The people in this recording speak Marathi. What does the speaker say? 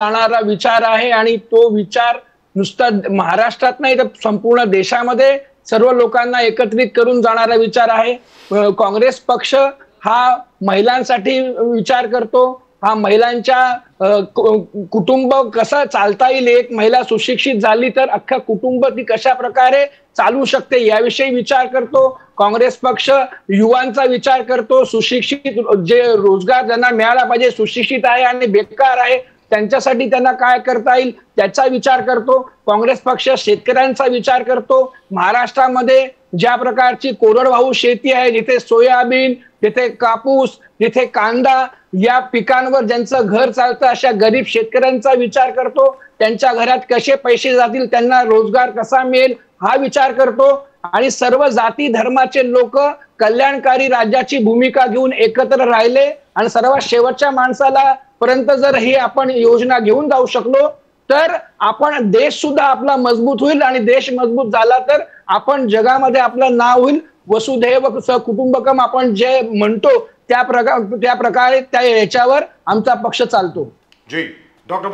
जाणारा विचार आहे आणि तो विचार नुसता महाराष्ट्रात नाही तर संपूर्ण देशामध्ये सर्व लोकांना एकत्रित करून जाणारा विचार आहे। काँग्रेस पक्ष हा महिलांसाठी विचार करतो, हा महिलांच्या कुटुंब कसं चालता येईल, एक महिला सुशिक्षित झाली तर अख्खा कुटुंब ती कशा प्रकारे चालू शकते याविषयी विचार करतो। काँग्रेस पक्ष युवांचा विचार करतो, सुशिक्षित जे रोजगार ज्यांना मिळाला पाहिजे, सुशिक्षित आहे आणि बेकार आहे त्यांच्यासाठी त्यांना काय करता येईल त्याचा विचार करतो। काँग्रेस पक्ष शेतकऱ्यांचा विचार करतो। महाराष्ट्रामध्ये ज्या प्रकारची कोरडवाहू शेती आहे, जिथे सोयाबीन, जिथे कापूस, जिथे कांदा या पिकांवर ज्यांचं घर चालतं अशा गरीब शेतकऱ्यांचा विचार करतो। त्यांच्या घरात कसे पैसे जातील, त्यांना रोजगार कसा मिळेल हा विचार करतो आणि सर्व जाती धर्माचे लोक कल्याणकारी राज्याची भूमिका घेऊन एकत्र राहिले आणि सर्वात शेवटच्या माणसाला पर्यंत जर ही आपण योजना घेऊन जाऊ शकलो तर आपण देश सुद्धा आपला मजबूत होईल आणि देश मजबूत झाला तर आपण जगामध्ये आपलं नाव होईल। वसुधैव कुटुंबकम आपण जे म्हणतो त्या प्रकारे त्या याच्यावर आमचा पक्ष चालतो। जी डॉक्टर